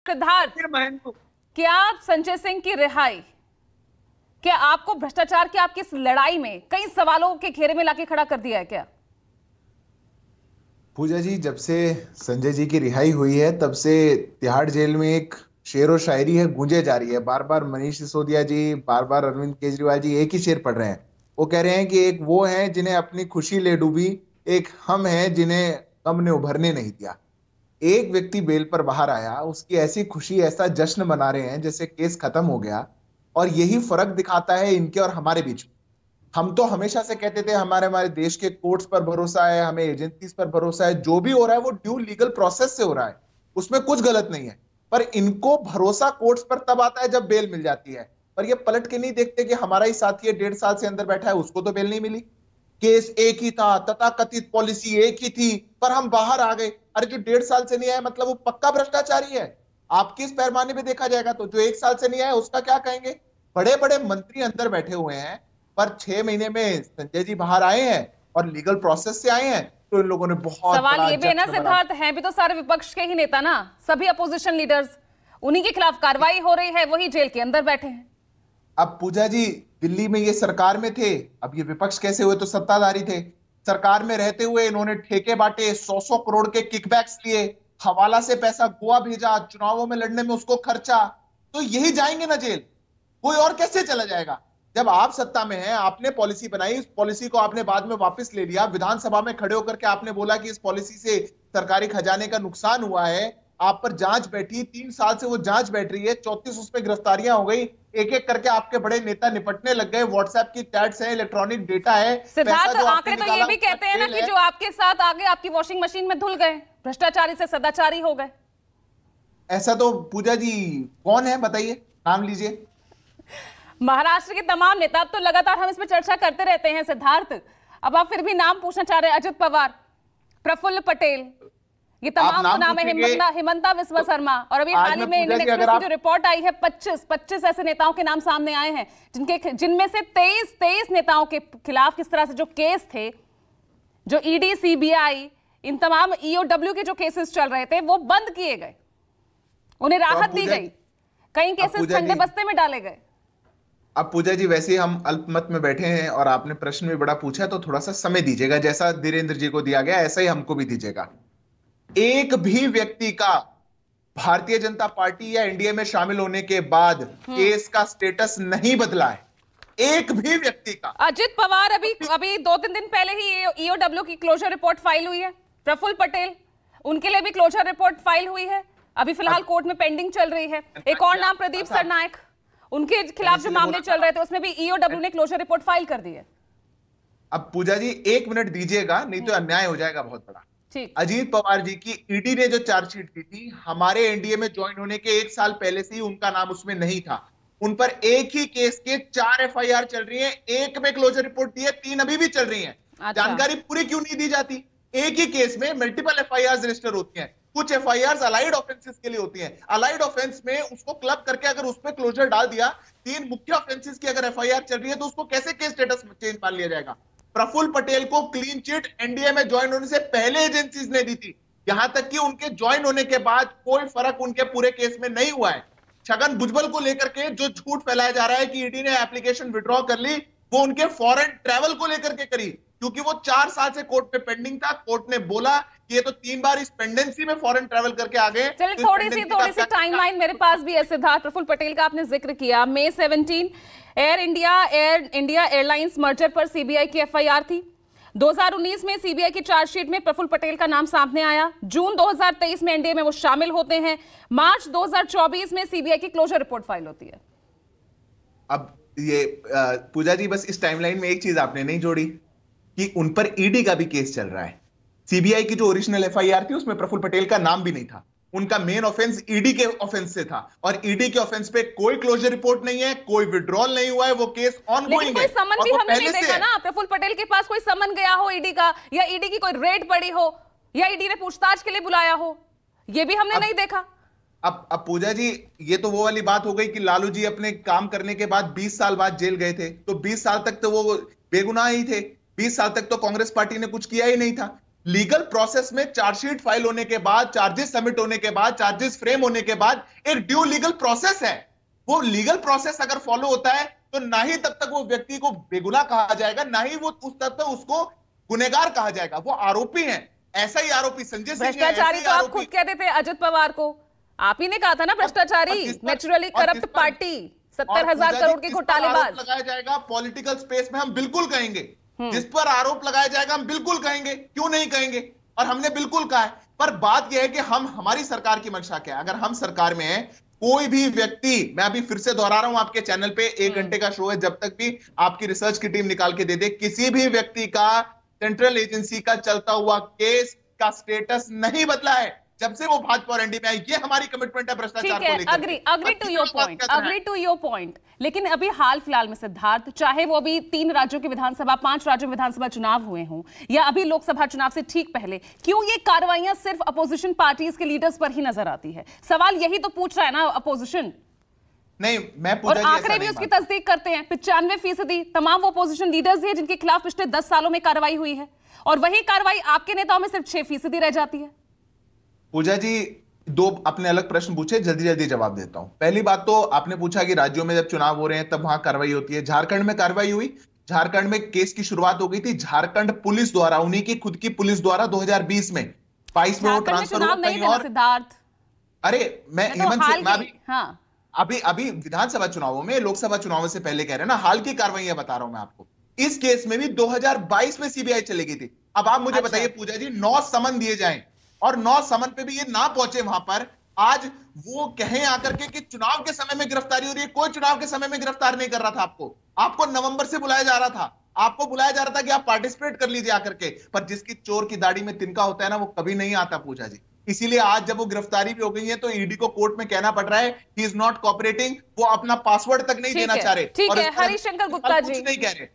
सिद्धार्थ, क्या संजय सिंह की रिहाई, क्या आपको भ्रष्टाचार की आपकी इस लड़ाई में कई सवालों के घेरे में लाके खड़ा कर दिया है क्या? पूजा जी, जब से संजय जी की रिहाई हुई है तब से तिहाड़ जेल में एक शेर व शायरी है गूंजे जा रही है। बार बार मनीष सिसोदिया जी, बार बार अरविंद केजरीवाल जी एक ही शेर पढ़ रहे हैं। वो कह रहे हैं कि एक वो है जिन्हें अपनी खुशी ले डूबी, एक हम हैं जिन्हें गम ने उभरने नहीं दिया। एक व्यक्ति बेल पर बाहर आया, उसकी ऐसी खुशी, ऐसा जश्न मना रहे हैं जैसे केस खत्म हो गया। और यही फर्क दिखाता है इनके और हमारे बीच में। हम तो हमेशा से कहते थे हमारे हमारे देश के कोर्ट्स पर भरोसा है, हमें एजेंसीज पर भरोसा है, जो भी हो रहा है वो ड्यू लीगल प्रोसेस से हो रहा है, उसमें कुछ गलत नहीं है। पर इनको भरोसा कोर्ट्स पर तब आता है जब बेल मिल जाती है। पर ये पलट के नहीं देखते कि हमारा ही साथी है, 1.5 साल से अंदर बैठा है, उसको तो बेल नहीं मिली। केस एक ही था, तथाकथित पॉलिसी एक ही थी, पर हम बाहर आ गए। अरे जो 1.5 साल से नहीं आया मतलब वो पक्का भ्रष्टाचारी है। आपकी इस पैमाने पे देखा जाएगा तो जो 1 साल से नहीं आया उसका क्या कहेंगे? बड़े बड़े मंत्री अंदर बैठे हुए हैं, पर 6 महीने में संजय जी बाहर आए हैं और लीगल प्रोसेस से आए हैं, तो इन लोगों ने बहुत सवाल ये भी है ना सिद्धार्थ, हैं भी तो सारे विपक्ष के ही नेता ना, सभी अपोजिशन लीडर्स, उन्हीं के खिलाफ कार्रवाई हो रही है, वही जेल के अंदर बैठे हैं। अब पूजा जी, दिल्ली में ये सरकार में थे, अब ये विपक्ष कैसे हुए? तो सत्ताधारी थे। सरकार में रहते हुए इन्होंने ठेके बांटे, 100-100 करोड़ के किकबैक्स लिए, हवाला से पैसा गोवा भेजा, चुनावों में लड़ने में उसको खर्चा। तो यही जाएंगे ना जेल, कोई और कैसे चला जाएगा? जब आप सत्ता में हैं, आपने पॉलिसी बनाई, इस पॉलिसी को आपने बाद में वापस ले लिया, विधानसभा में खड़े होकर के आपने बोला कि इस पॉलिसी से सरकारी खजाने का नुकसान हुआ है। आप पर जांच बैठी, 3 साल से वो जांच बैठ रही है, 34 उसमें गिरफ्तारियां हो गई, एक एक करके आपके बड़े नेता निपटने लग गए। व्हाट्सएप की चैट्स है, इलेक्ट्रॉनिक डेटा है। सिद्धार्थ, आंकड़े तो ये भी कहते हैं ना कि जो आपके साथ आगे आपकी वॉशिंग मशीन में धुल गए, भ्रष्टाचारी से सदाचारी हो गए। ऐसा तो पूजा जी कौन है बताइए, नाम लीजिए। महाराष्ट्र के तमाम नेता, अब तो लगातार हम इस पर चर्चा करते रहते हैं सिद्धार्थ, अब आप फिर भी नाम पूछना चाह रहे हैं। अजित पवार, प्रफुल्ल पटेल, ये तमाम नाम है, हिमंता विश्व शर्मा, और अभी हाल ही में इंडियन एक्सप्रेस की जो रिपोर्ट आई है, 25 ऐसे नेताओं के नाम सामने आए हैं जिनमें से 23 नेताओं के खिलाफ किस तरह से जो केस थे, जो ईडी, सीबीआई, इन तमाम ईओडब्ल्यू के जो केसेस चल रहे थे वो बंद किए गए, उन्हें राहत दी गई, कई केसेस ठंडे बस्ते में डाले गए। अब पूजा जी, वैसे हम अल्पमत में बैठे हैं और आपने प्रश्न भी बड़ा पूछा, तो थोड़ा सा समय दीजिएगा, जैसा धीरेन्द्र जी को दिया गया ऐसा ही हमको भी दीजिएगा। एक भी व्यक्ति का भारतीय जनता पार्टी या एनडीए में शामिल होने के बाद केस का स्टेटस नहीं बदला है, एक भी व्यक्ति का। अजित पवार अभी 2-3 दिन पहले ही ईओडब्ल्यू की क्लोजर रिपोर्ट फाइल हुई है। प्रफुल्ल पटेल, उनके लिए भी क्लोजर रिपोर्ट फाइल हुई है, अभी फिलहाल कोर्ट में पेंडिंग चल रही है। एक और नाम प्रदीप सरनायक, उनके खिलाफ जो मामले चल रहे थे उसमें भी ईओडब्ल्यू ने क्लोजर रिपोर्ट फाइल कर दी है। अब पूजा जी 1 मिनट दीजिएगा, नहीं तो अन्याय हो जाएगा बहुत बड़ा। ठीक। अजीत पवार जी की ईडी ने जो चार्जशीट दी थी, हमारे एनडीए में ज्वाइन होने के 1 साल पहले से ही उनका नाम उसमें नहीं था। उन पर एक ही केस के 4 एफआईआर चल रही है, एक में क्लोजर रिपोर्ट दी है, 3 अभी भी चल रही है। अच्छा। जानकारी पूरी क्यों नहीं दी जाती? एक ही केस में मल्टीपल एफआईआर रजिस्टर होती हैं। कुछ एफआईआर अलाइड ऑफेंसेस के लिए होती हैं। अलाइड ऑफेंस में उसको क्लब करके अगर उसमें क्लोजर डाल दिया, 3 मुख्य ऑफेंसेस की अगर एफआईआर चल रही है तो उसको कैसे केस स्टेटस चेंज मान लिया जाएगा? प्रफुल्ल पटेल को क्लीन चिट एनडीए में ज्वाइन होने से पहले एजेंसीज ने दी थी, यहां तक कि उनके ज्वाइन होने के बाद कोई फर्क उनके पूरे केस में नहीं हुआ है। छगन भुजबल को लेकर के जो झूठ फैलाया जा रहा है कि ईडी ने एप्लीकेशन विड्रॉ कर ली, वो उनके फॉरेन ट्रैवल को लेकर के करी, क्योंकि वो 4 साल से कोर्ट में पेंडिंग था। कोर्ट ने बोला कि ये तो 3 बार इस पेंडेंसी में फॉरेन ट्रैवल करके आ गए। चलिए थोड़ी सी टाइमलाइन मेरे पास भी है सिद्धार्थ। प्रफुल्ल पटेल का आपने जिक्र किया, मई 17 एयर इंडिया एयरलाइंस मर्जर पर सीबीआई की एफआईआर थी। 2019 में सीबीआई की चार्जशीट में प्रफुल्ल पटेल का नाम सामने आया। जून 2023 में एनडीए में वो शामिल होते हैं। मार्च 2024 में सीबीआई की क्लोजर रिपोर्ट फाइल होती है। अब ये पूजा जी, बस इस टाइमलाइन में एक चीज आपने नहीं जोड़ी कि उन पर ईडी का भी केस चल रहा है। सीबीआई की जो ओरिजिनल एफआईआर थी उसमें प्रफुल्ल पटेल का नाम भी नहीं था। उनका मेन ऑफेंस ईडी के ऑफेंस से था, और ईडी के ऑफेंस पे कोई क्लोजर रिपोर्ट नहीं है, कोई विड्रॉल नहीं हुआ है, वो केस ऑनगोइंग है। कोई समन भी हमने नहीं देखा ना प्रफुल्ल पटेल के पास, कोई समन गया हो ईडी का, या ईडी की कोई रेड पड़ी हो, या ईडी ने पूछताछ के लिए बुलाया हो, ये भी हमने नहीं देखा। अब पूजा जी, ये तो वो वाली बात हो गई कि लालू जी अपने काम करने के बाद 20 साल बाद जेल गए थे, तो 20 साल तक तो वो बेगुनाह ही थे। 20 साल तक तो कांग्रेस पार्टी ने कुछ किया ही नहीं था। लीगल प्रोसेस में चार्जशीट फाइल होने के बाद, चार्जेस सबमिट होने के बाद, चार्जेस फ्रेम होने के बाद एक ड्यू लीगल प्रोसेस है। वो लीगल प्रोसेस अगर फॉलो होता है तो ना ही तब तक वो व्यक्ति को बेगुनाह कहा जाएगा, ना ही वो उस तब तक उसको गुनहगार कहा जाएगा। वो आरोपी है, ऐसा ही आरोपी संजय सिंह। भ्रष्टाचारी तो आप खुद कहते थे अजित पवार को, आप ही ने कहा था ना भ्रष्टाचारी, नेचुरली करप्ट पार्टी, 70,000 करोड़ के घोटालेबाज। लगाया जाएगा पॉलिटिकल स्पेस में, हम बिल्कुल कहेंगे। जिस पर आरोप लगाया जाएगा हम बिल्कुल कहेंगे, क्यों नहीं कहेंगे, और हमने बिल्कुल कहा है। पर बात यह है कि हमारी सरकार की मंशा क्या है। अगर हम सरकार में हैं, कोई भी व्यक्ति, मैं अभी फिर से दोहरा रहा हूं, आपके चैनल पे 1 घंटे का शो है, जब तक भी आपकी रिसर्च की टीम निकाल के दे दे, किसी भी व्यक्ति का सेंट्रल एजेंसी का चलता हुआ केस का स्टेटस नहीं बदला है जब से वो भाजपा और एनडीए में आई। ये हमारी कमिटमेंट है भ्रष्टाचार को लेकर। Agree to your point. लेकिन अभी हाल फिलहाल में सिद्धार्थ, चाहे वो अभी 3 राज्यों की विधानसभा, 5 राज्यों में विधानसभा चुनाव हुए हों, या अभी लोकसभा चुनाव से ठीक पहले, क्यों ये कार्रवाइयां सिर्फ अपोजिशन पार्टीज के लीडर्स पर ही नजर आती है? सवाल यही तो पूछ रहा है ना अपोजिशन। नहीं, मैं और आंकड़े भी उसकी तस्दीक करते हैं। 95% तमाम वो अपोजिशन लीडर्स हैं जिनके खिलाफ पिछले 10 सालों में कार्रवाई हुई है, और वही कार्रवाई आपके नेताओं में सिर्फ 6% रह जाती है। पूजा जी, 2 अपने अलग प्रश्न पूछे, जल्दी जल्दी जवाब देता हूं। पहली बात तो आपने पूछा कि राज्यों में जब चुनाव हो रहे हैं तब वहां कार्रवाई होती है। झारखंड में कार्रवाई हुई, झारखंड में केस की शुरुआत हो गई थी झारखंड पुलिस द्वारा, उन्हीं की खुद की पुलिस द्वारा 2020 में, 22 में वो ट्रांसफर हुआ कहीं और। सिद्धार्थ, अरे मैं हेमंत से, मैं अभी विधानसभा चुनावों में, लोकसभा चुनावों से पहले कह रहे हैं ना, हाल की कार्रवाई बता रहा हूं मैं आपको। इस केस में भी 2022 में सीबीआई चली गई थी। अब आप मुझे बताइए पूजा जी, 9 समन दिए जाएं और 9 समन पे भी ये ना पहुंचे वहां पर, आज वो कहें आकर के कि चुनाव के समय में गिरफ्तारी हो रही है। कोई चुनाव के समय में गिरफ्तार नहीं कर रहा था आपको नवंबर से बुलाया जा रहा था, आपको बुलाया जा रहा था कि आप पार्टिसिपेट कर लीजिए आकर के। पर जिसकी चोर की दाढ़ी में तिनका होता है ना, वो कभी नहीं आता पूजा जी। इसीलिए आज जब वो गिरफ्तारी भी हो गई है तो ईडी को कोर्ट में कहना पड़ रहा है ही इज नॉट कोऑपरेटिंग, वो अपना पासवर्ड तक नहीं देना चाह रहे। ठीक है हरिशंकर गुप्ता जी, नहीं कह रहे।